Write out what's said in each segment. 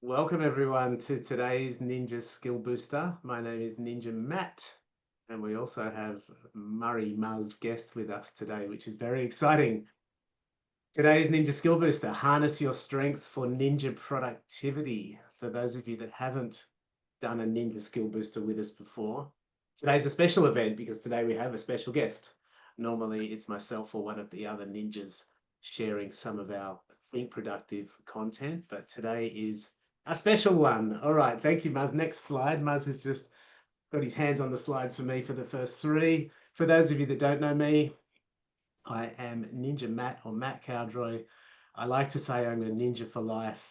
Welcome everyone to today's Ninja Skill Booster. My name is Ninja Matt, and we also have Murray Muzz guest with us today, which is very exciting. Today's Ninja Skill Booster, harness your strengths for ninja productivity. For those of you that haven't done a Ninja Skill Booster with us before, today's a special event because today we have a special guest. Normally it's myself or one of the other ninjas sharing some of our Think Productive content, but today is a special one. All right, thank you, Muzz. Next slide. Muzz has just got his hands on the slides for me for the first three. For those of you that don't know me, I am Ninja Matt or Matt Cowdroy. I like to say I'm a ninja for life.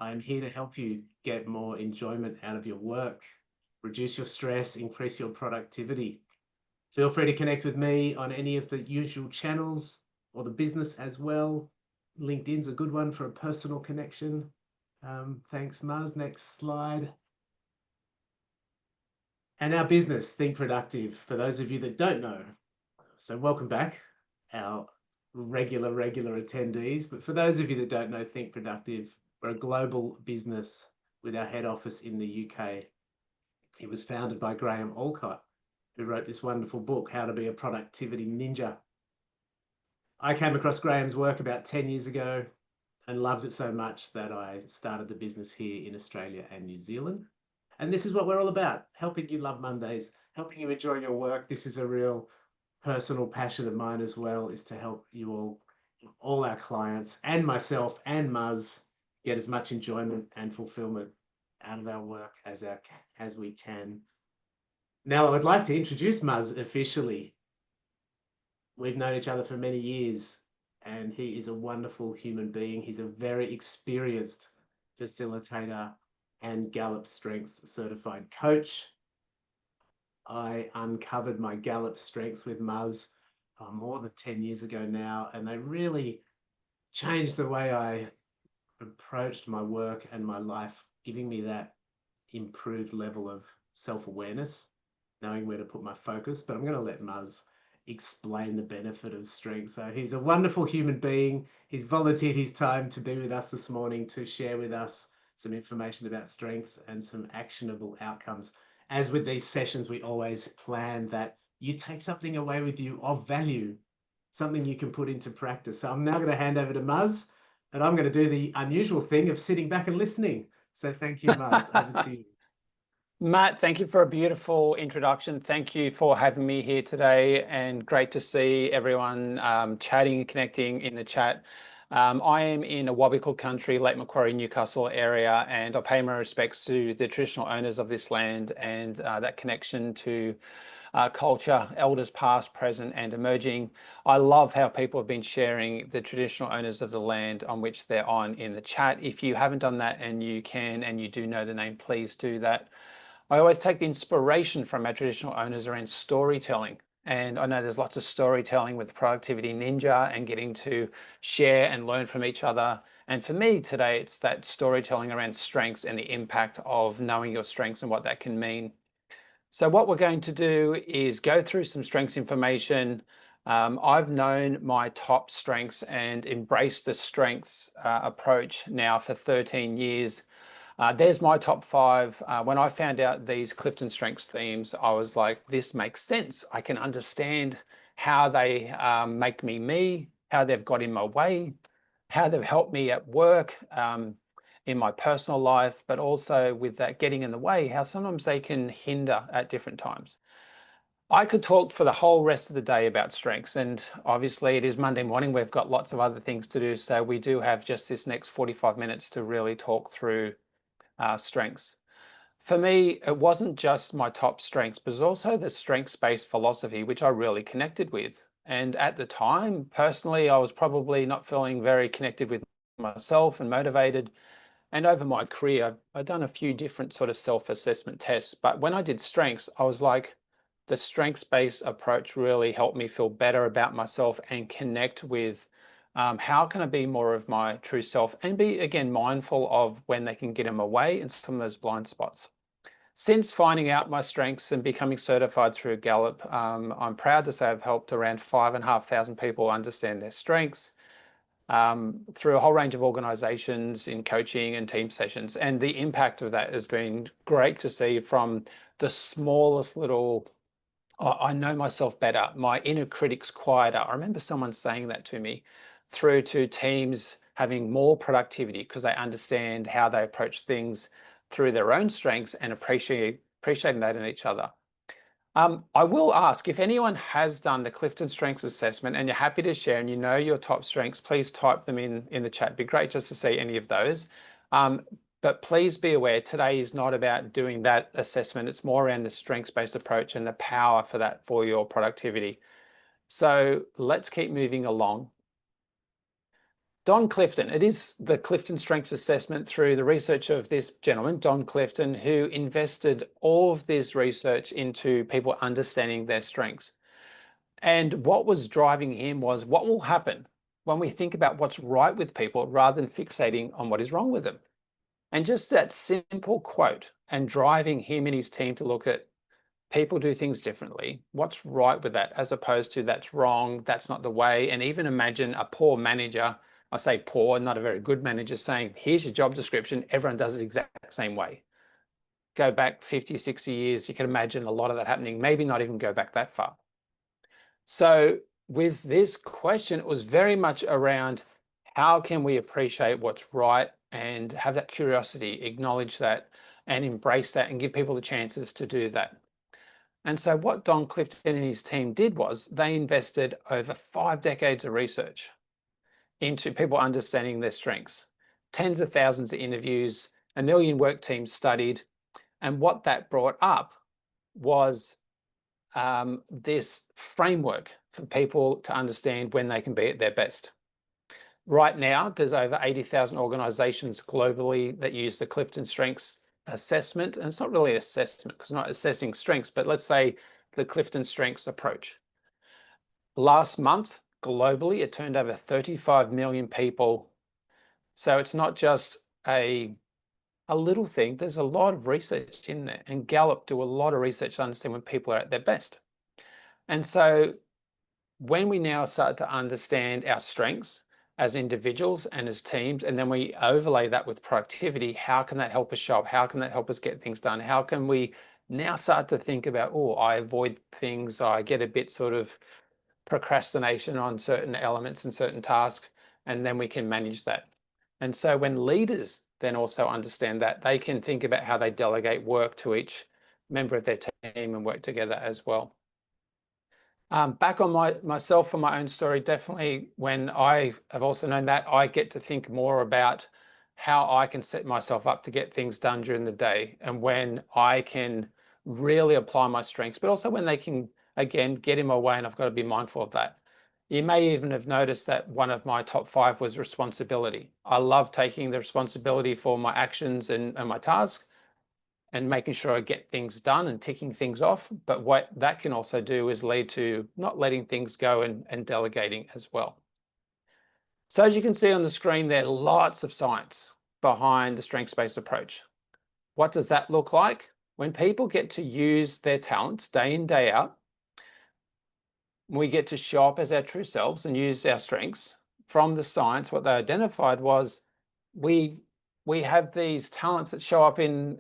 I'm here to help you get more enjoyment out of your work, reduce your stress, increase your productivity. Feel free to connect with me on any of the usual channels or the business as well. LinkedIn's a good one for a personal connection. Thanks, Mars. Next slide. And our business, Think Productive, for those of you that don't know. So welcome back, our regular attendees. But for those of you that don't know Think Productive, we're a global business with our head office in the UK. It was founded by Graham Alcott, who wrote this wonderful book, How to Be a Productivity Ninja. I came across Graham's work about 10 years ago and loved it so much that I started the business here in Australia and New Zealand. And this is what we're all about, helping you love Mondays, helping you enjoy your work. This is a real personal passion of mine as well, is to help you all our clients and myself and Muzz get as much enjoyment and fulfillment out of our work as we can. Now, I would like to introduce Muzz officially. We've known each other for many years, and he is a wonderful human being. He's a very experienced facilitator and Gallup Strengths certified coach. I uncovered my Gallup Strengths with Muzz more than 10 years ago now, and they really changed the way I approached my work and my life, giving me that improved level of self-awareness, knowing where to put my focus. But I'm going to let Muzz explain the benefit of strength. So he's a wonderful human being. He's volunteered his time to be with us this morning to share with us some information about strengths and some actionable outcomes. As with these sessions, we always plan that you take something away with you of value, something you can put into practice. So I'm now going to hand over to Muzz, and I'm going to do the unusual thing of sitting back and listening. So thank you, Muzz. Over to you. Matt, thank you for a beautiful introduction. Thank you for having me here today, and great to see everyone chatting and connecting in the chat. I am in a Wabikal country, Lake Macquarie, Newcastle area, and I pay my respects to the traditional owners of this land and that connection to culture, elders past, present, and emerging. I love how people have been sharing the traditional owners of the land on which they're on in the chat. If you haven't done that and you can and you do know the name, please do that. I always take the inspiration from our traditional owners around storytelling. And I know there's lots of storytelling with Productivity Ninja and getting to share and learn from each other. And for me today, it's that storytelling around strengths and the impact of knowing your strengths and what that can mean. So what we're going to do is go through some strengths information. I've known my top strengths and embraced the strengths approach now for 13 years. There's my top 5. When I found out these Clifton Strengths themes, I was like, this makes sense. I can understand how they make me, how they've got in my way, how they've helped me at work, in my personal life, but also with that getting in the way, how sometimes they can hinder at different times. I could talk for the whole rest of the day about strengths, and obviously it is Monday morning. We've got lots of other things to do, so we do have just this next 45 minutes to really talk through strengths. For me, it wasn't just my top strengths, but it was also the strengths-based philosophy, which I really connected with. And at the time, personally, I was probably not feeling very connected with myself and motivated. And over my career, I've done a few different sort of self-assessment tests. But when I did strengths, I was like, the strengths-based approach really helped me feel better about myself and connect with how can I be more of my true self and be, again, mindful of when they can get in my way and some of those blind spots. Since finding out my strengths and becoming certified through Gallup, I'm proud to say I've helped around 5,500 people understand their strengths. through a whole range of organizations in coaching and team sessions. And the impact of that has been great to see, from the smallest little, oh, I know myself better, my inner critic's quieter. I remember someone saying that to me, through to teams having more productivity because they understand how they approach things through their own strengths and appreciating that in each other. I will ask, if anyone has done the Clifton Strengths Assessment and you're happy to share and you know your top strengths, please type them in the chat. It'd be great just to see any of those. But please be aware, today is not about doing that assessment. It's more around the strengths-based approach and the power for that for your productivity. So let's keep moving along. Don Clifton, it is the Clifton Strengths Assessment through the research of this gentleman, Don Clifton, who invested all of this research into people understanding their strengths. And what was driving him was, what will happen when we think about what's right with people rather than fixating on what is wrong with them? And just that simple quote, and driving him and his team to look at people do things differently. What's right with that, as opposed to that's wrong, that's not the way. And even imagine a poor manager, I say poor, not a very good manager, saying, here's your job description, everyone does it exact same way. Go back 50, 60 years, you can imagine a lot of that happening, maybe not even go back that far. So with this question, it was very much around, how can we appreciate what's right and have that curiosity, acknowledge that and embrace that and give people the chances to do that. And so what Don Clifton and his team did was they invested over 5 decades of research into people understanding their strengths, tens of thousands of interviews, 1 million work teams studied. And what that brought up was this framework for people to understand when they can be at their best. Right now, there's over 80,000 organizations globally that use the Clifton Strengths Assessment. And it's not really an assessment because it's not assessing strengths, but let's say the Clifton Strengths approach. Last month, globally, it turned over 35 million people. So it's not just a little thing. There's a lot of research in there, and Gallup do a lot of research to understand when people are at their best. And so when we now start to understand our strengths as individuals and as teams, and then we overlay that with productivity, how can that help us show up? How can that help us get things done? How can we now start to think about, oh, I avoid things, I get a bit sort of procrastination on certain elements and certain tasks, and then we can manage that. And so when leaders then also understand that, they can think about how they delegate work to each member of their team and work together as well. Back on myself for my own story, definitely when I have also known that, I get to think more about how I can set myself up to get things done during the day, and when I can really apply my strengths, but also when they can, again, get in my way, and I've got to be mindful of that. You may even have noticed that one of my top 5 was responsibility. I love taking the responsibility for my actions and my tasks, and making sure I get things done and ticking things off. But what that can also do is lead to not letting things go and delegating as well. So as you can see on the screen, there are lots of science behind the strengths-based approach. What does that look like? When people get to use their talents day in, day out, we get to show up as our true selves and use our strengths. From the science, what they identified was we have these talents that show up in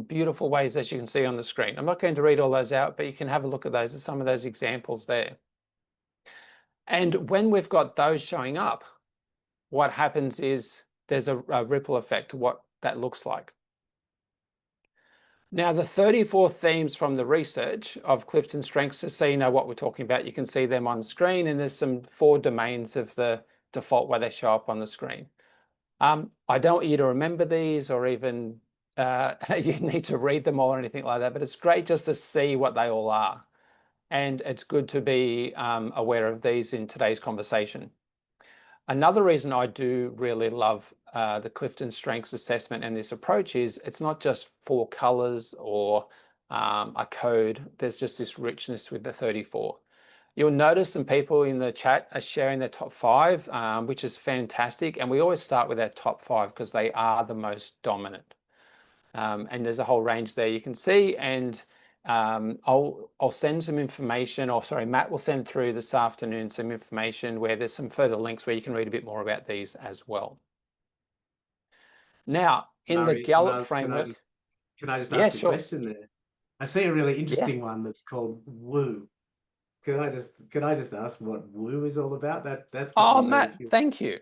beautiful ways, as you can see on the screen. I'm not going to read all those out, but you can have a look at those. There's some of those examples there. And when we've got those showing up, what happens is there's a ripple effect to what that looks like. Now, the 34 themes from the research of Clifton Strengths, just so you know what we're talking about, you can see them on the screen, and there's some 4 domains of the default way they show up on the screen. I don't want you to remember these or even you need to read them all or anything like that, but it's great just to see what they all are. And it's good to be aware of these in today's conversation. Another reason I do really love the Clifton Strengths Assessment and this approach is it's not just 4 colors or a code. There's just this richness with the 34. You'll notice some people in the chat are sharing their top 5, which is fantastic. And we always start with our top 5 because they are the most dominant. And there's a whole range there you can see. And I'll send some information, or sorry, Matt will send through this afternoon some information where there's some further links where you can read a bit more about these as well. Now, in the Murray, Gallup framework, can I just yeah, ask a sure. question there? I see a really Yeah. interesting one that's called woo. Can I just ask what woo is all about? That's got Oh, me very Matt, curious. thank you.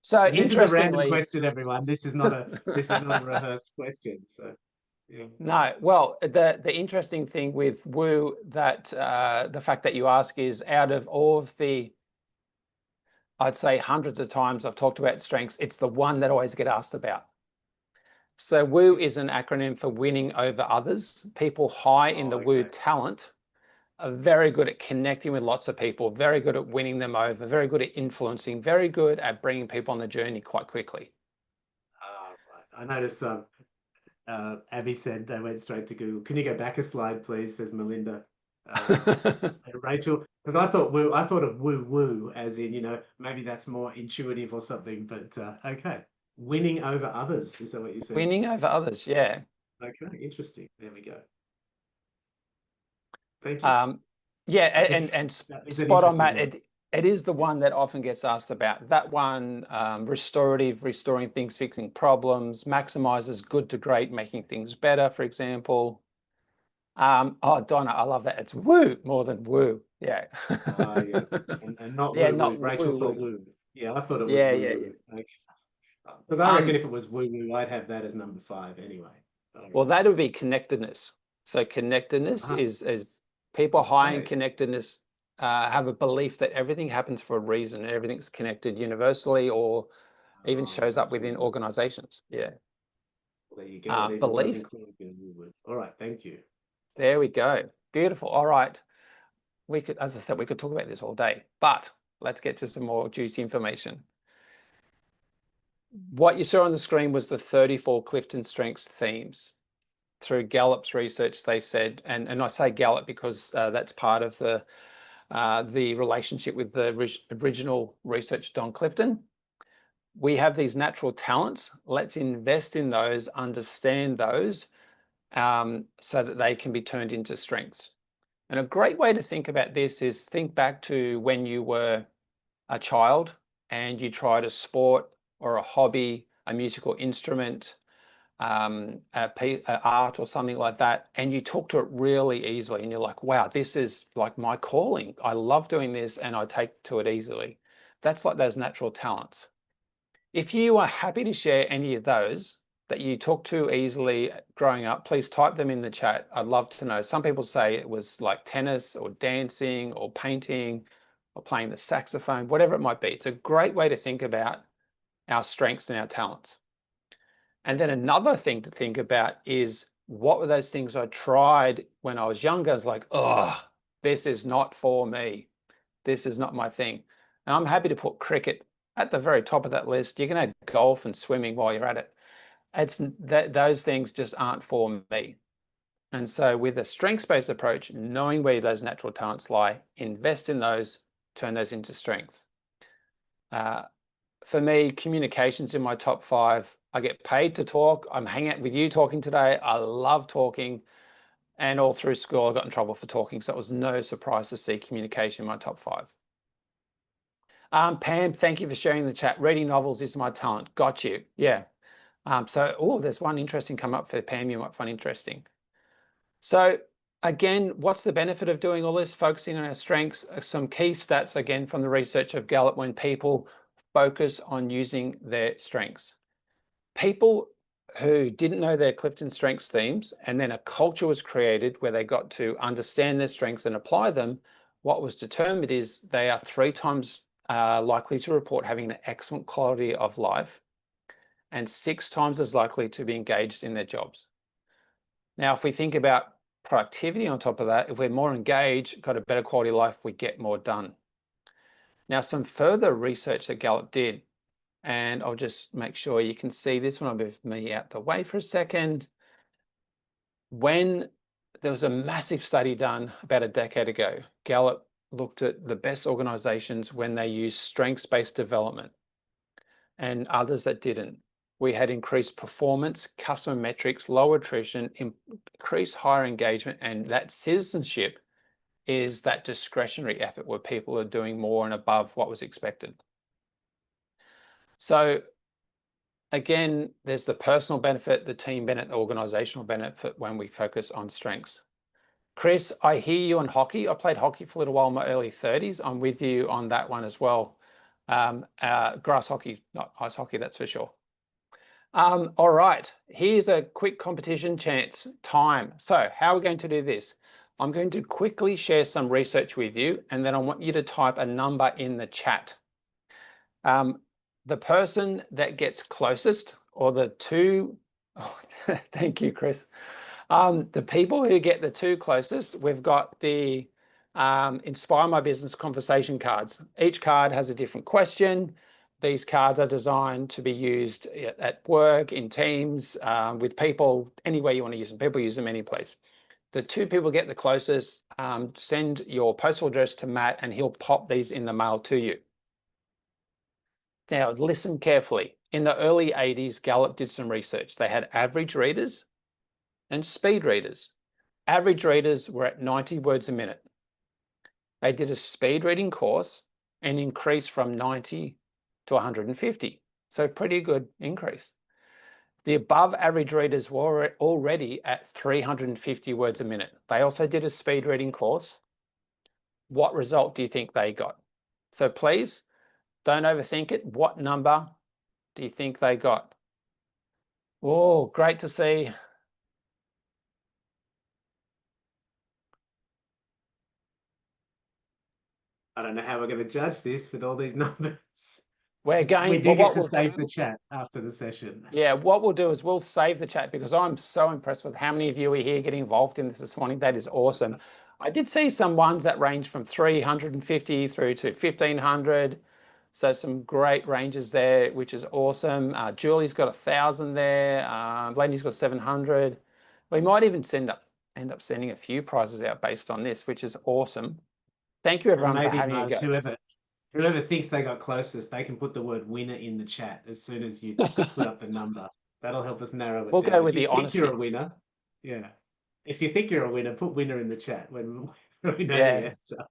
So And this is a random interestingly, question, everyone. This is not a rehearsed question. So yeah. no, well, the interesting thing with woo that the fact that you ask is out of all of the, I'd say hundreds of times I've talked about strengths, it's the one that I always get asked about. So woo is an acronym for winning over others. People high in Oh, the woo okay. talent are very good at connecting with lots of people, very good at winning them over, very good at influencing, very good at bringing people on the journey quite quickly. Right. I noticed Abby said they went straight to Google. Can you go back a slide, please? Says Melinda. And Rachel, because I thought of woo woo as in, maybe that's more intuitive or something, but okay. Winning over others, is that what you said? Winning over others, yeah. Okay, interesting. There we go. Thank you. Um, yeah, I think and that is an spot on, interesting Matt. one. It is the Yeah. one that often gets asked about. That one, restorative, restoring things, fixing problems, maximizes good to great, making things better, for example. Oh, Donna, I love that. It's woo more than woo. Yeah. Ah, yes. And not Yeah, woo woo. not Rachel woo thought woo. woo. Yeah, I thought it was Yeah, woo yeah, woo. yeah. Okay. Because I reckon Um, if it was woo woo, I'd have that as number five anyway. All well, right. that would be connectedness. So connectedness Ah, is people high in okay. connectedness have a belief that everything happens for a reason and everything's connected universally or even Oh, shows up that's really within good. organizations. Yeah. Well, there you go. It even does Belief. include the woo woo. All right. Thank you. There we go. Beautiful. All right. We could, as I said, we could talk about this all day, but let's get to some more juicy information. What you saw on the screen was the 34 Clifton Strengths themes. Through Gallup's research, they said, and I say Gallup because that's part of the relationship with the original research, Don Clifton. We have these natural talents. Let's invest in those, understand those, so that they can be turned into strengths. And a great way to think about this is think back to when you were a child and you tried a sport or a hobby, a musical instrument, art or something like that, and you took to it really easily and you're like, wow, this is like my calling. I love doing this and I take to it easily. That's like those natural talents. If you are happy to share any of those that you took to easily growing up, please type them in the chat. I'd love to know. Some people say it was like tennis or dancing or painting or playing the saxophone, whatever it might be. It's a great way to think about our strengths and our talents. And then another thing to think about is what were those things I tried when I was younger? I was like, oh, this is not for me. This is not my thing. And I'm happy to put cricket at the very top of that list. You can add golf and swimming while you're at it. It's that those things just aren't for me. And so with a strengths-based approach, knowing where those natural talents lie, invest in those, turn those into strengths. For me, communication's in my top 5. I get paid to talk. I'm hanging out with you talking today. I love talking. And all through school, I got in trouble for talking. So it was no surprise to see communication in my top 5. Pam, thank you for sharing the chat. Reading novels is my talent. Got you. Yeah. There's one interesting come up for Pam you might find interesting. So again, what's the benefit of doing all this, focusing on our strengths? Some key stats, again, from the research of Gallup when people focus on using their strengths. People who didn't know their Clifton Strengths themes, and then a culture was created where they got to understand their strengths and apply them, what was determined is they are 3 times likely to report having an excellent quality of life and 6 times as likely to be engaged in their jobs. Now, if we think about productivity on top of that, if we're more engaged, got a better quality of life, we get more done. Now, some further research that Gallup did, and I'll just make sure you can see this one. I'll move me out the way for a second. When there was a massive study done about a decade ago, Gallup looked at the best organizations when they used strengths-based development and others that didn't. we had increased performance, customer metrics, lower attrition, increased higher engagement, and that citizenship is that discretionary effort where people are doing more and above what was expected. So again, there's the personal benefit, the team benefit, the organizational benefit when we focus on strengths. Chris, I hear you on hockey. I played hockey for a little while in my early 30s. I'm with you on that one as well. Grass hockey, not ice hockey, that's for sure. All right, here's a quick competition chance time. So how are we going to do this? I'm going to quickly share some research with you, and then I want you to type a number in the chat. The person that gets closest, or the two, oh, thank you, Chris. The people who get the two closest, we've got the Inspire My Business conversation cards. Each card has a different question. These cards are designed to be used at work, in teams, with people, anywhere you want to use them. People use them any place. The two people get the closest, send your postal address to Matt and he'll pop these in the mail to you. Now, listen carefully. In the early 80s, Gallup did some research. They had average readers and speed readers. Average readers were at 90 words a minute. They did a speed reading course and increased from 90 to 150. So pretty good increase. The above average readers were already at 350 words a minute. They also did a speed reading course. What result do you think they got? So please don't overthink it. What number do you think they got? Oh, great to see. I don't know how we're going to judge this with all these numbers. We're going, We do well, get what to we'll save do, the chat after the session. yeah, what we'll do is we'll save the chat because I'm so impressed with how many of you are here getting involved in this morning. That is awesome. I did see some ones that range from 350 through to 1500. So some great ranges there, which is awesome. Julie's got 1,000 there. Blaney's got 700. We might even end up sending a few prizes out based on this, which is awesome. Thank you, And everyone, for maybe, having a Mars, go. whoever thinks they got closest, they can put the word winner in the chat as soon as you put up the number. That'll help us narrow it We'll down. go If with you the think you're a honesty. winner, yeah. If you think you're a winner, put winner in the chat when we know the Yeah. answer.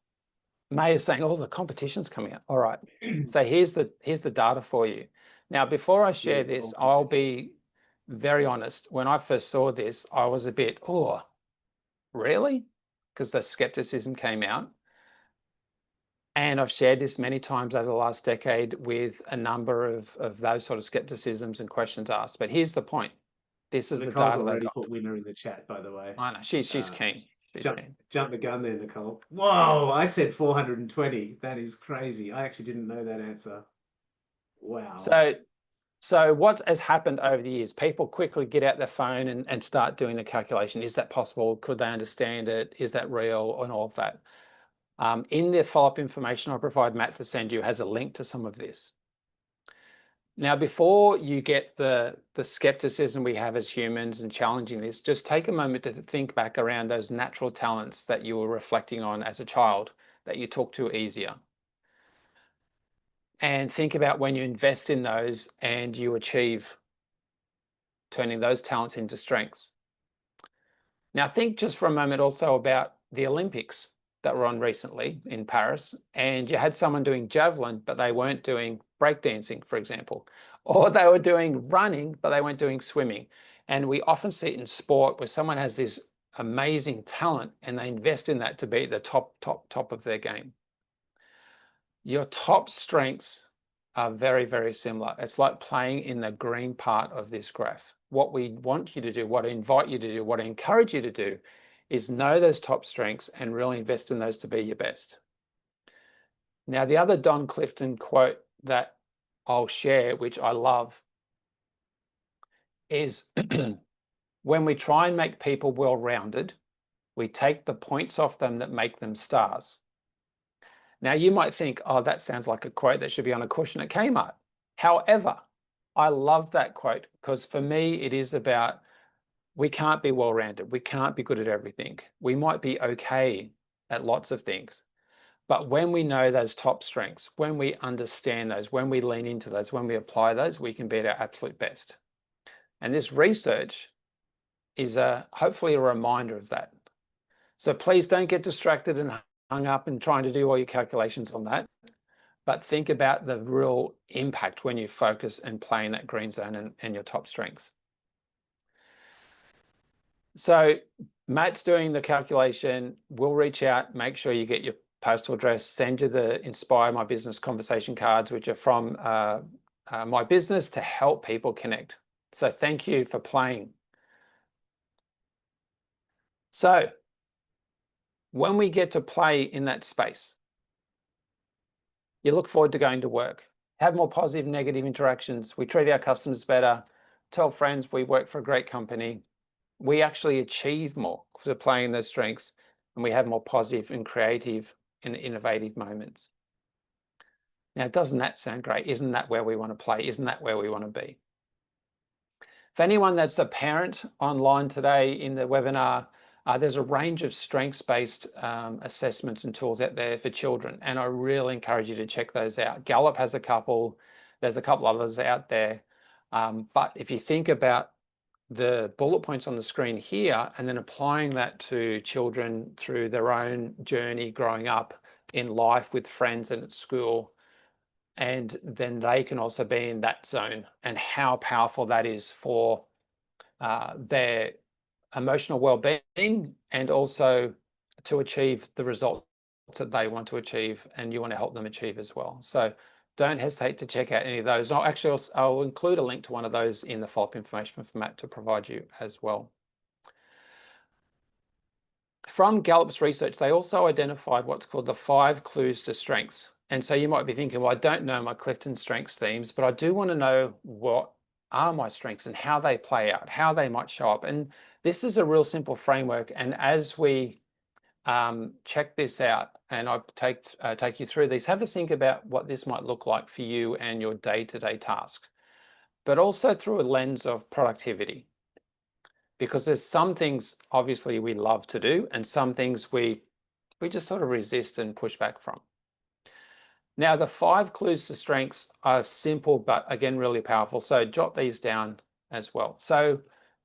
May is saying, oh, the competition's coming up. All right. So here's the data for you. Now, before I share this, I'll be very honest. When I first saw this, I was a bit, oh, really? Because the skepticism came out. And I've shared this many times over the last decade with a number of those sort of skepticisms and questions asked. But here's the point. This is the Nicole's data they already got. put winner in the chat, by the way. I know, she's keen. She's keen. Jump the gun there, Nicole. Whoa, I said 420. That is crazy. I actually didn't know that answer. Wow. So what has happened over the years? People quickly get out their phone and start doing the calculation. Is that possible? Could they understand it? Is that real? And all of that. In the follow-up information I provide Matt to send you has a link to some of this. Now, before you get the skepticism we have as humans and challenging this, just take a moment to think back around those natural talents that you were reflecting on as a child that you took to easier. And think about when you invest in those and you achieve turning those talents into strengths. Now, think just for a moment also about the Olympics that were on recently in Paris, and you had someone doing javelin, but they weren't doing breakdancing, for example, or they were doing running, but they weren't doing swimming. And we often see it in sport where someone has this amazing talent and they invest in that to be the top of their game. Your top strengths are very, very similar. It's like playing in the green part of this graph. What we want you to do, what I invite you to do, what I encourage you to do is know those top strengths and really invest in those to be your best. Now, the other Don Clifton quote that I'll share, which I love, is when we try and make people well-rounded, we take the points off them that make them stars. Now, you might think, oh, that sounds like a quote that should be on a cushion at Kmart. However, I love that quote because for me, it is about we can't be well-rounded. We can't be good at everything. We might be okay at lots of things. But when we know those top strengths, when we understand those, when we lean into those, when we apply those, we can be at our absolute best. And this research is hopefully a reminder of that. So please don't get distracted and hung up in trying to do all your calculations on that, but think about the real impact when you focus and play in that green zone and your top strengths. So Matt's doing the calculation. We'll reach out, make sure you get your postal address, send you the Inspire My Business conversation cards, which are from my business to help people connect. So thank you for playing. So when we get to play in that space, you look forward to going to work, have more positive, negative interactions. We treat our customers better, tell friends we work for a great company. We actually achieve more for playing those strengths, and we have more positive and creative and innovative moments. Now, doesn't that sound great? Isn't that where we want to play? Isn't that where we want to be? For anyone that's a parent online today in the webinar, there's a range of strengths-based assessments and tools out there for children, and I really encourage you to check those out. Gallup has a couple, there's a couple others out there, but if you think about the bullet points on the screen here and then applying that to children through their own journey growing up in life with friends and at school, and then they can also be in that zone, and how powerful that is for their emotional well-being and also to achieve the results that they want to achieve and you want to help them achieve as well. So don't hesitate to check out any of those. I'll include a link to one of those in the follow-up information for Matt to provide you as well. From Gallup's research, they also identified what's called the 5 clues to strengths. And so you might be thinking, well, I don't know my Clifton strengths themes, but I do want to know what are my strengths and how they play out, how they might show up. And this is a real simple framework. And as we check this out, and I'll take you through these, have a think about what this might look like for you and your day-to-day tasks, but also through a lens of productivity. Because there's some things obviously we love to do and some things we just sort of resist and push back from. Now, the 5 clues to strengths are simple, but again, really powerful. So jot these down as well. So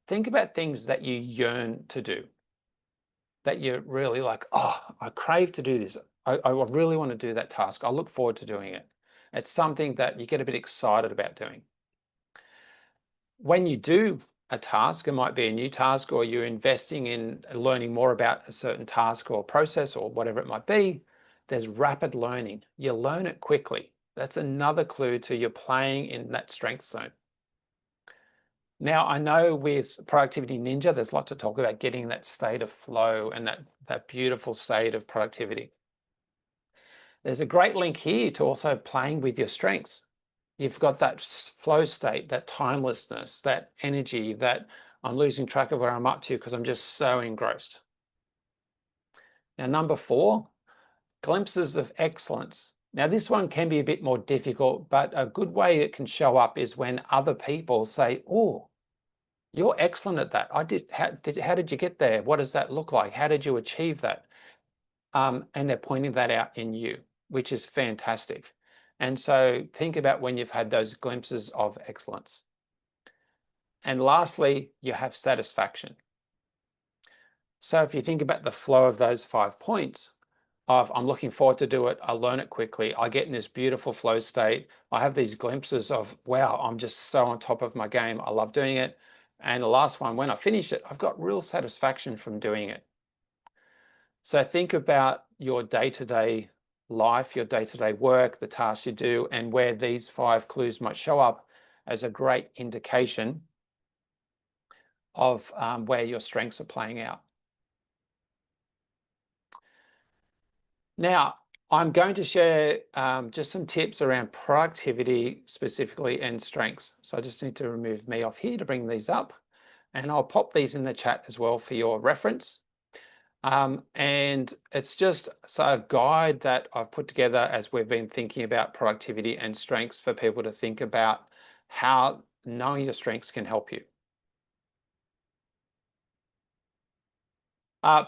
think about things that you yearn to do, that you're really like, oh, I crave to do this. I really want to do that task. I look forward to doing it. It's something that you get a bit excited about doing. When you do a task, it might be a new task, or you're investing in learning more about a certain task or process or whatever it might be, there's rapid learning. You learn it quickly. That's another clue to you're playing in that strength zone. Now, I know with Productivity Ninja, there's lots to talk about getting that state of flow and that beautiful state of productivity. There's a great link here to also playing with your strengths. You've got that flow state, that timelessness, that energy, that I'm losing track of where I'm up to because I'm just so engrossed. Now, number 4, glimpses of excellence. Now, this one can be a bit more difficult, but a good way it can show up is when other people say, oh, you're excellent at that. How did you get there? What does that look like? How did you achieve that? And they're pointing that out in you, which is fantastic. And so think about when you've had those glimpses of excellence. And lastly, you have satisfaction. So if you think about the flow of those 5 points of I'm looking forward to do it, I learn it quickly, I get in this beautiful flow state, I have these glimpses of, wow, I'm just so on top of my game, I love doing it. And the last one, when I finish it, I've got real satisfaction from doing it. So think about your day-to-day life, your day-to-day work, the tasks you do, and where these 5 clues might show up as a great indication of where your strengths are playing out. Now, I'm going to share just some tips around productivity specifically and strengths. So I just need to remove me off here to bring these up, and I'll pop these in the chat as well for your reference. And it's just a guide that I've put together as we've been thinking about productivity and strengths for people to think about how knowing your strengths can help you.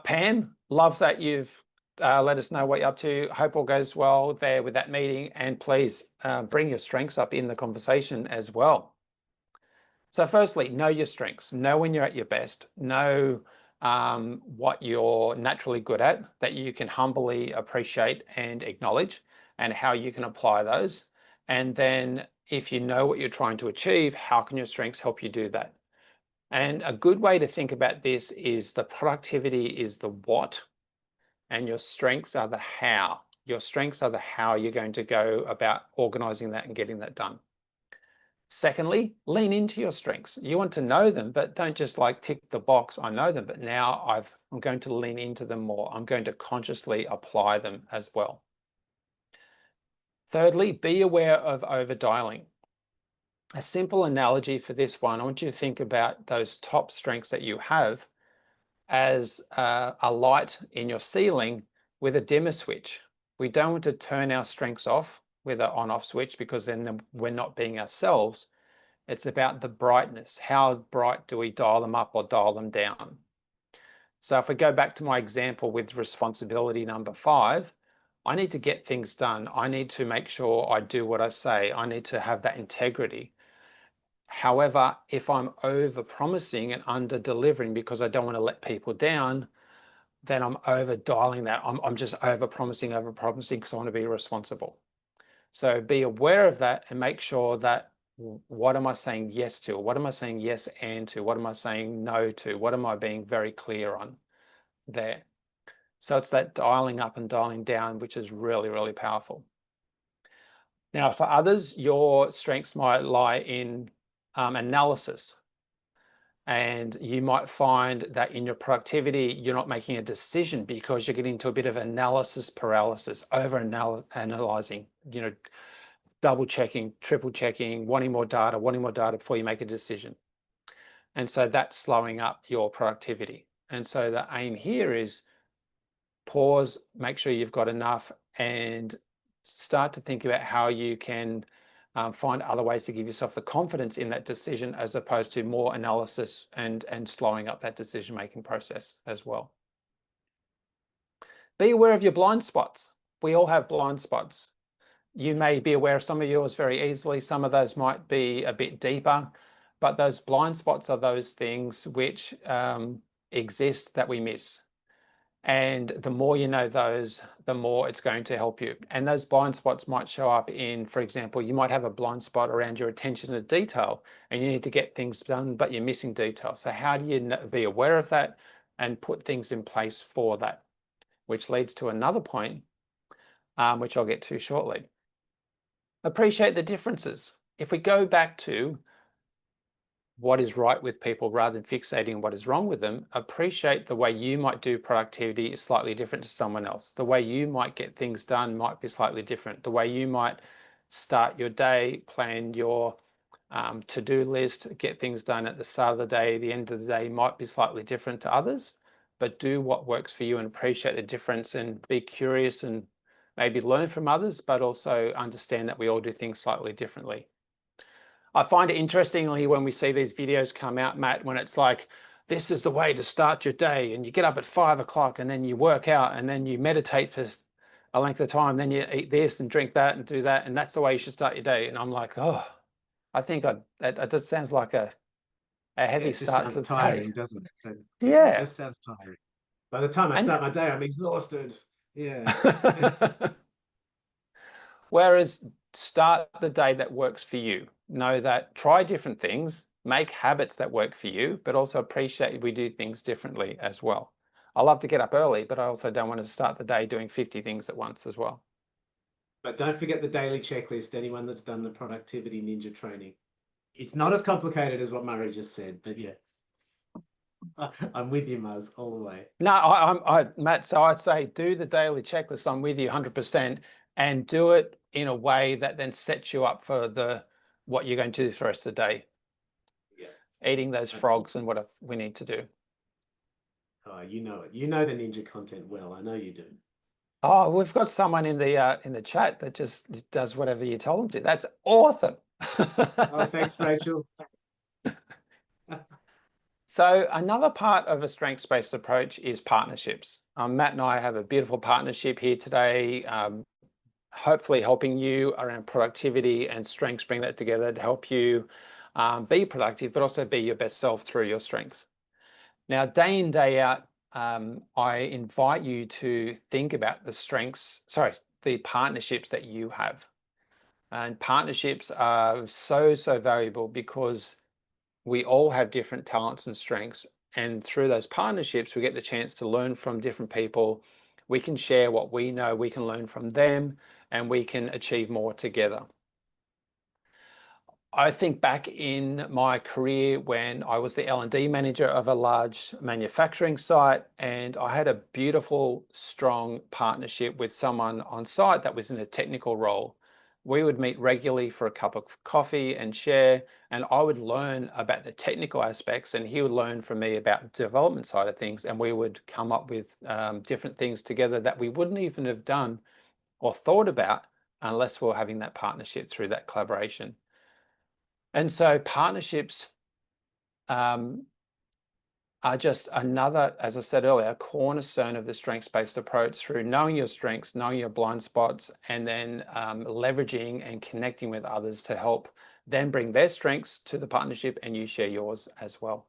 Pam, love that you've Let us know what you're up to. Hope all goes well there with that meeting, and please bring your strengths up in the conversation as well. So firstly, know your strengths. Know when you're at your best. Know what you're naturally good at, that you can humbly appreciate and acknowledge, and how you can apply those. And then if you know what you're trying to achieve, how can your strengths help you do that? And a good way to think about this is the productivity is the what, and your strengths are the how. Your strengths are the how you're going to go about organizing that and getting that done. Secondly, lean into your strengths. You want to know them, but don't just like tick the box, I know them, but now I'm going to lean into them more. I'm going to consciously apply them as well. Thirdly, be aware of over dialing. A simple analogy for this one, I want you to think about those top strengths that you have as a light in your ceiling with a dimmer switch. We don't want to turn our strengths off with an on-off switch, because then we're not being ourselves. It's about the brightness. How bright do we dial them up or dial them down? So if we go back to my example with responsibility number 5, I need to get things done. I need to make sure I do what I say. I need to have that integrity. However, if I'm over promising and under delivering because I don't want to let people down, then I'm over dialing that. I'm just over promising because I want to be responsible. So be aware of that and make sure that, what am I saying yes to? What am I saying yes and to? What am I saying no to? What am I being very clear on there? So it's that dialing up and dialing down, which is really, really powerful. Now, for others, your strengths might lie in analysis. And you might find that in your productivity, you're not making a decision because you're getting into a bit of analysis paralysis, over analyzing, double checking, triple checking, wanting more data before you make a decision. And so that's slowing up your productivity. And so the aim here is pause, make sure you've got enough, and start to think about how you can find other ways to give yourself the confidence in that decision, as opposed to more analysis and slowing up that decision-making process as well. Be aware of your blind spots. We all have blind spots. You may be aware of some of yours very easily. Some of those might be a bit deeper, but those blind spots are those things which exist that we miss. And the more you know those, the more it's going to help you. And those blind spots might show up in, for example, you might have a blind spot around your attention to detail, and you need to get things done, but you're missing detail. So how do you be aware of that and put things in place for that? Which leads to another point, which I'll get to shortly. Appreciate the differences. If we go back to what is right with people rather than fixating on what is wrong with them, appreciate the way you might do productivity is slightly different to someone else. The way you might get things done might be slightly different. The way you might start your day, plan your to-do list, get things done at the start of the day, the end of the day might be slightly different to others, but do what works for you and appreciate the difference, and be curious and maybe learn from others, but also understand that we all do things slightly differently. I find it interestingly when we see these videos come out, Matt, when it's like, this is the way to start your day, and you get up at 5 o'clock and then you work out and then you meditate for a length of time, then you eat this and drink that and do that, and that's the way you should start your day. And I'm like, oh, I think that just sounds like a heavy start to the day. Tiring, doesn't it? Yeah. It just sounds tiring. By the time I start my day, I'm exhausted. Yeah. Whereas start the day that works for you. Know that, try different things, make habits that work for you, but also appreciate we do things differently as well. I love to get up early, but I also don't want to start the day doing 50 things at once as well. But don't forget the daily checklist, anyone that's done the productivity ninja training. It's not as complicated as what Murray just said, but yeah. I'm with you, Muzz, all the way. No, Matt, so I'd say do the daily checklist. I'm with you 100%, and do it in a way that then sets you up for what you're going to do for the rest of the day. Yeah. Eating those frogs and what we need to do. Oh, you know it. You know the ninja content well. I know you do. Oh, we've got someone in the chat that just does whatever you tell them to. That's awesome. Oh, thanks, Rachel. So another part of a strengths-based approach is partnerships. Matt and I have a beautiful partnership here today, hopefully helping you around productivity and strengths, bring that together to help you be productive, but also be your best self through your strengths. Now, day in, day out, I invite you to think about the partnerships that you have. And partnerships are so, so valuable because we all have different talents and strengths. And through those partnerships, we get the chance to learn from different people. We can share what we know, we can learn from them, and we can achieve more together. I think back in my career when I was the L&D manager of a large manufacturing site, and I had a beautiful, strong partnership with someone on site that was in a technical role. We would meet regularly for a cup of coffee and share, and I would learn about the technical aspects, and he would learn from me about the development side of things, and we would come up with different things together that we wouldn't even have done or thought about unless we were having that partnership through that collaboration. And so partnerships are just another, as I said earlier, cornerstone of the strengths-based approach through knowing your strengths, knowing your blind spots, and then leveraging and connecting with others to help them bring their strengths to the partnership and you share yours as well.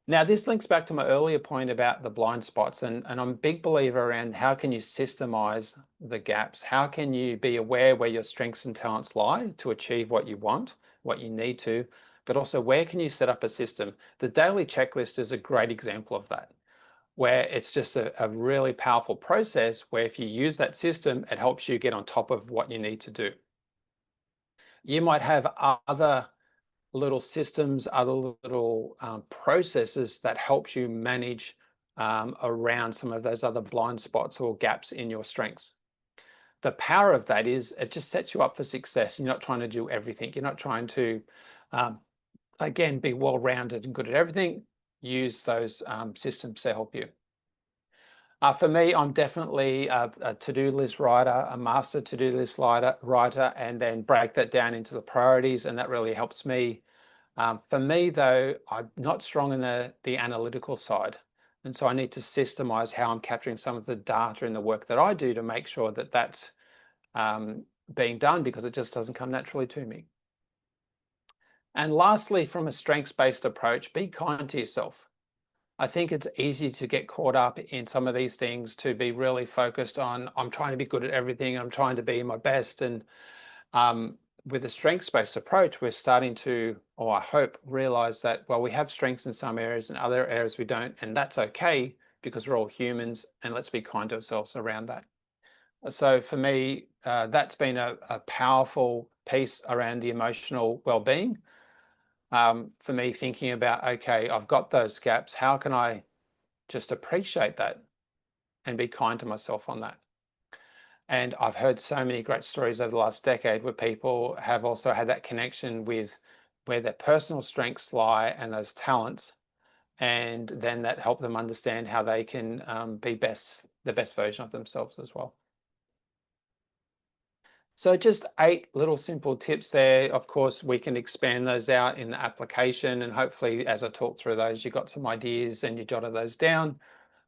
Now, this links back to my earlier point about the blind spots, and I'm a big believer around how can you systemize the gaps? How can you be aware where your strengths and talents lie to achieve what you want, what you need to, but also where can you set up a system? The daily checklist is a great example of that, where it's just a really powerful process where if you use that system, it helps you get on top of what you need to do. You might have other little systems, other little processes that helps you manage around some of those other blind spots or gaps in your strengths. The power of that is it just sets you up for success. You're not trying to do everything. You're not trying to, again, be well-rounded and good at everything. Use those systems to help you. For me, I'm definitely a to-do list writer, a master to-do list writer, and then break that down into the priorities, and that really helps me. For me, though, I'm not strong in the analytical side. And so I need to systemize how I'm capturing some of the data in the work that I do to make sure that that's being done because it just doesn't come naturally to me. And lastly, from a strengths-based approach, be kind to yourself. I think it's easy to get caught up in some of these things, to be really focused on, I'm trying to be good at everything, I'm trying to be my best. And with a strengths-based approach, we're starting to, or I hope, realize that, well, we have strengths in some areas and other areas we don't, and that's okay because we're all humans, and let's be kind to ourselves around that. So for me, that's been a powerful piece around the emotional well-being. For me, thinking about, okay, I've got those gaps, how can I just appreciate that and be kind to myself on that? And I've heard so many great stories over the last decade where people have also had that connection with where their personal strengths lie and those talents, and then that help them understand how they can be the best version of themselves as well. So just 8 little simple tips there. Of course, we can expand those out in the application, and hopefully as I talk through those, you got some ideas and you jotted those down,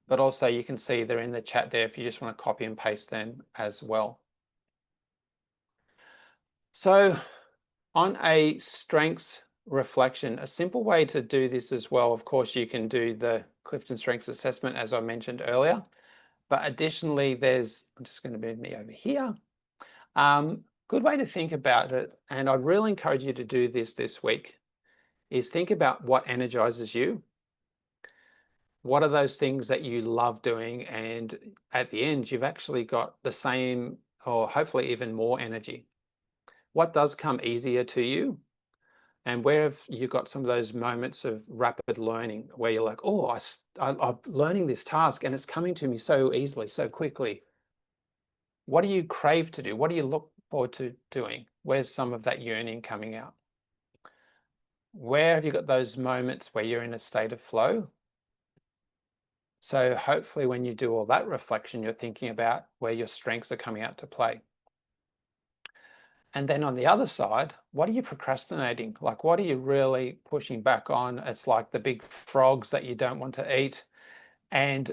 but also you can see they're in the chat there if you just want to copy and paste them as well. So on a strengths reflection, a simple way to do this as well, of course, you can do the Clifton Strengths Assessment as I mentioned earlier, but additionally I'm just going to move me over here. Good way to think about it, and I'd really encourage you to do this week, is think about what energizes you. What are those things that you love doing? And at the end, you've actually got the same or hopefully even more energy. What does come easier to you? And where have you got some of those moments of rapid learning where you're like, oh, I'm learning this task and it's coming to me so easily, so quickly. What do you crave to do? What do you look forward to doing? Where's some of that yearning coming out? Where have you got those moments where you're in a state of flow? So hopefully when you do all that reflection, you're thinking about where your strengths are coming out to play. And then on the other side, what are you procrastinating? Like, what are you really pushing back on? It's like the big frogs that you don't want to eat. And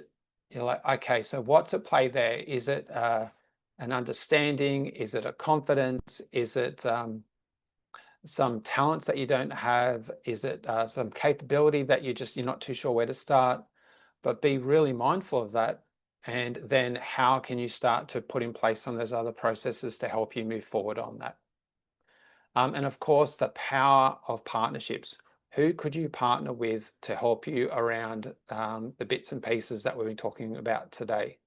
you're like, okay, so what's at play there? Is it an understanding? Is it a confidence? Is it some talents that you don't have? Is it some capability that you're not too sure where to start? But be really mindful of that. And then how can you start to put in place some of those other processes to help you move forward on that? And of course, the power of partnerships. Who could you partner with to help you around the bits and pieces that we've been talking about today?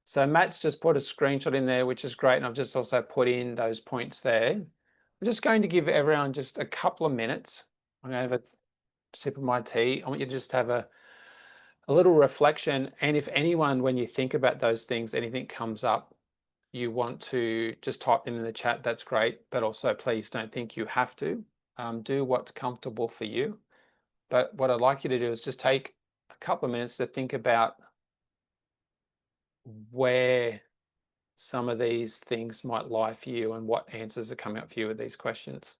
So Matt's just put a screenshot in there, which is great. And I've just also put in those points there. I'm just going to give everyone just a couple of minutes. I'm going to have a sip of my tea. I want you to just have a little reflection. And if anyone, when you think about those things, anything comes up, you want to just type them in the chat, that's great. But also please don't think you have to. Do what's comfortable for you. But what I'd like you to do is just take a couple of minutes to think about where some of these things might lie for you and what answers are coming up for you with these questions.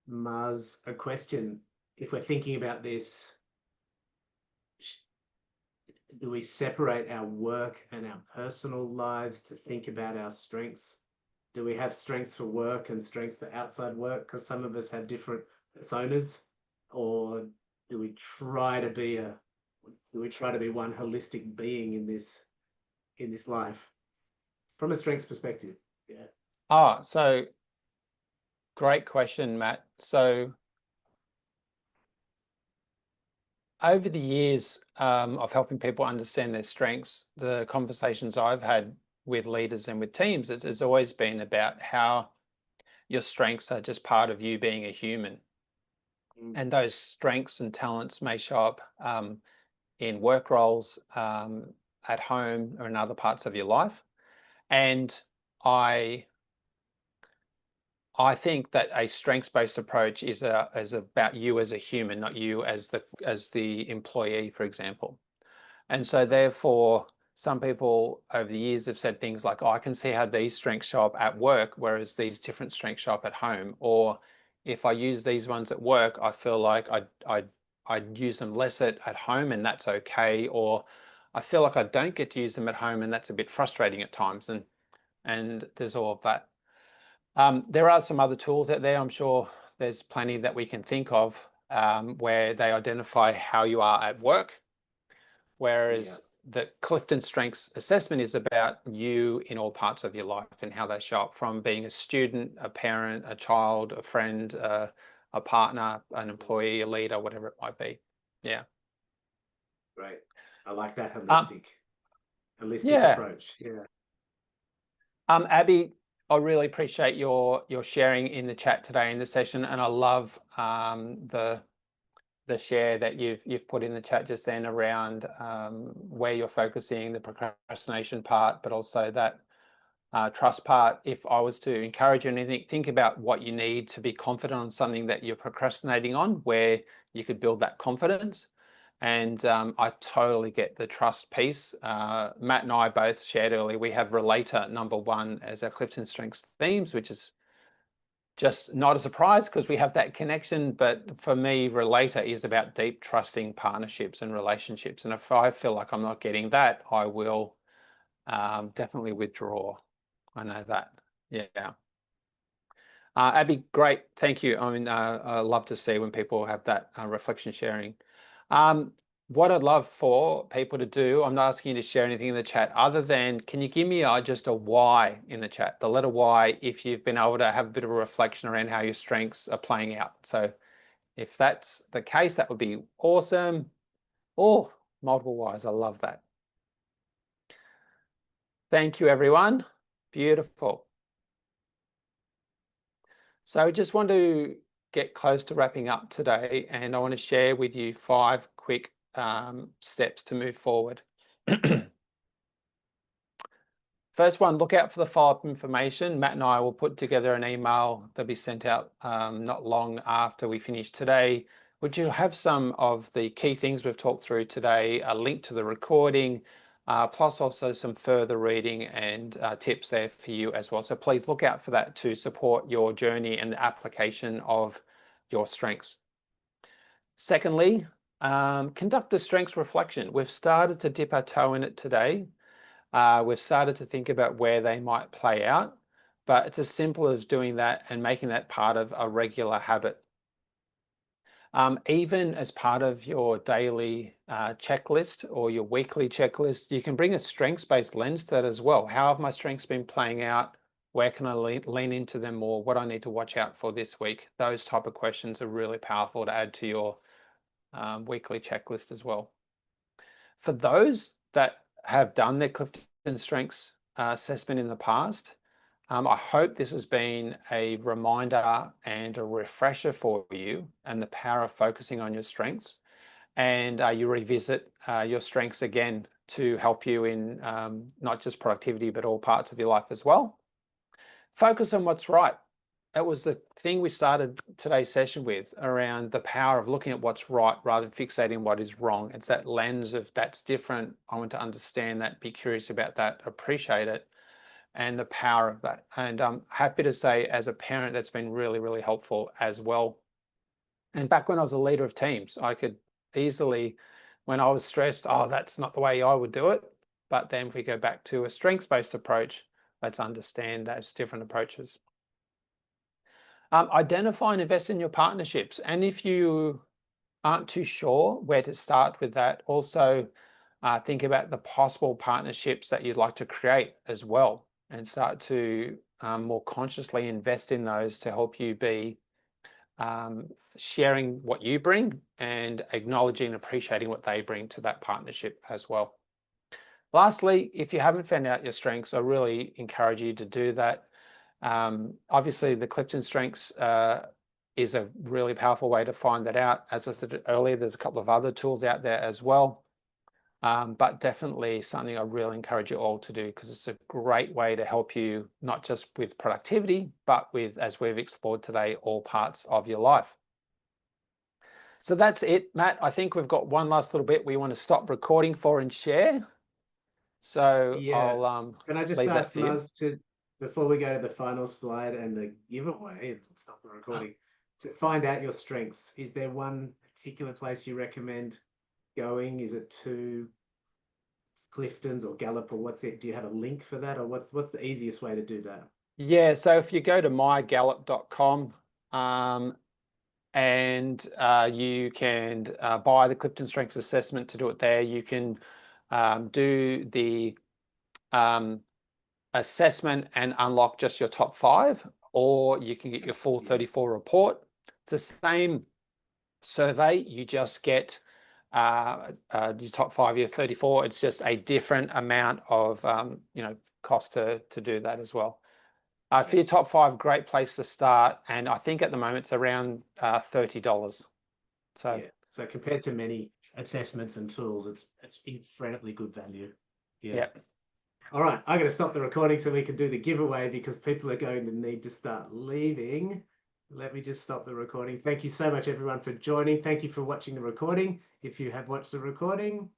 Mars, a question. If we're thinking about this, do we separate our work and our personal lives to think about our strengths? Do we have strengths for work and strengths for outside work? Because some of us have different personas, or do we try to be one holistic being in this life from a strengths perspective? Yeah. So great question, Matt. So over the years of helping people understand their strengths, the conversations I've had with leaders and with teams, it has always been about how your strengths are just part of you being a human. And those strengths and talents may show up in work roles, at home, or in other parts of your life. And I think that a strengths-based approach is about you as a human, not you as the employee, for example. And so therefore, some people over the years have said things like, oh, I can see how these strengths show up at work, whereas these different strengths show up at home. Or if I use these ones at work, I feel like I'd use them less at home, and that's okay. Or I feel like I don't get to use them at home, and that's a bit frustrating at times. And there's all of that. There are some other tools out there. I'm sure there's plenty that we can think of where they identify how you are at work, whereas the Clifton Strengths Assessment is about you in all parts of your life and how they show up, from being a student, a parent, a child, a friend, a partner, an employee, a leader, whatever it might be. Yeah. Great. I like that holistic Yeah. approach. Yeah. Abby, I really appreciate your sharing in the chat today in the session, and I love the share that you've put in the chat just then around where you're focusing, the procrastination part, but also that trust part. If I was to encourage you anything, think about what you need to be confident on something that you're procrastinating on, where you could build that confidence. And I totally get the trust piece. Matt and I both shared earlier, we have Relator #1 as our Clifton Strengths themes, which is just not a surprise because we have that connection. But for me, Relator is about deep trusting partnerships and relationships. And if I feel like I'm not getting that, I will definitely withdraw. I know that. Yeah. Abby, great. Thank you. I mean, I love to see when people have that reflection sharing. What I'd love for people to do, I'm not asking you to share anything in the chat other than, can you give me just a Y in the chat, the letter Y, if you've been able to have a bit of a reflection around how your strengths are playing out. So if that's the case, that would be awesome. Oh, multiple Ys. I love that. Thank you, everyone. Beautiful. So I just want to get close to wrapping up today, and I want to share with you 5 quick steps to move forward. First one, look out for the follow-up information. Matt and I will put together an email that'll be sent out not long after we finish today, which will have some of the key things we've talked through today, a link to the recording, plus also some further reading and tips there for you as well. So please look out for that to support your journey and the application of your strengths. Secondly, conduct a strengths reflection. We've started to dip our toe in it today. We've started to think about where they might play out, but it's as simple as doing that and making that part of a regular habit. Even as part of your daily checklist or your weekly checklist, you can bring a strengths-based lens to that as well. How have my strengths been playing out? Where can I lean into them more? What I need to watch out for this week? Those type of questions are really powerful to add to your weekly checklist as well. For those that have done their Clifton Strengths assessment in the past, I hope this has been a reminder and a refresher for you and the power of focusing on your strengths. And you revisit your strengths again to help you in not just productivity, but all parts of your life as well. Focus on what's right. That was the thing we started today's session with, around the power of looking at what's right rather than fixating what is wrong. It's that lens of that's different. I want to understand that, be curious about that, appreciate it, and the power of that. And I'm happy to say, as a parent, that's been really, really helpful as well. And back when I was a leader of teams, I could easily, when I was stressed, oh, that's not the way I would do it. But then if we go back to a strengths-based approach, let's understand those different approaches. Identify and invest in your partnerships. And if you aren't too sure where to start with that, also think about the possible partnerships that you'd like to create as well, and start to more consciously invest in those to help you be sharing what you bring and acknowledging and appreciating what they bring to that partnership as well. Lastly, if you haven't found out your strengths, I really encourage you to do that. Obviously, the Clifton Strengths is a really powerful way to find that out. As I said earlier, there's a couple of other tools out there as well, but definitely something I really encourage you all to do, because it's a great way to help you, not just with productivity, but with, as we've explored today, all parts of your life. So that's it, Matt. I think we've got one last little bit we want to stop recording for and share. So Yeah. I'll Can I just leave that ask for you. Maz to, before we go to the final slide and the giveaway and stop the recording, to find out your strengths, is there one particular place you recommend going? Is it to Clifton's or Gallup, or what's it? Do you have a link for that, or what's the easiest way to do that? Yeah, so if you go to mygallup.com and you can buy the Clifton Strengths Assessment to do it there. You can do the assessment and unlock just your top 5, or you can get your full 34 report. It's the same survey, you just get your top 5, your 34. It's just a different amount of cost to do that as well. For your top 5, great place to start, and I think at the moment it's around $30. So yeah, so compared to many assessments and tools, it's incredibly good value. Yeah. All right, I'm going to stop the recording so we can do the giveaway, because people are going to need to start leaving. Let me just stop the recording. Thank you so much, everyone, for joining. Thank you for watching the recording. If you have watched the recording,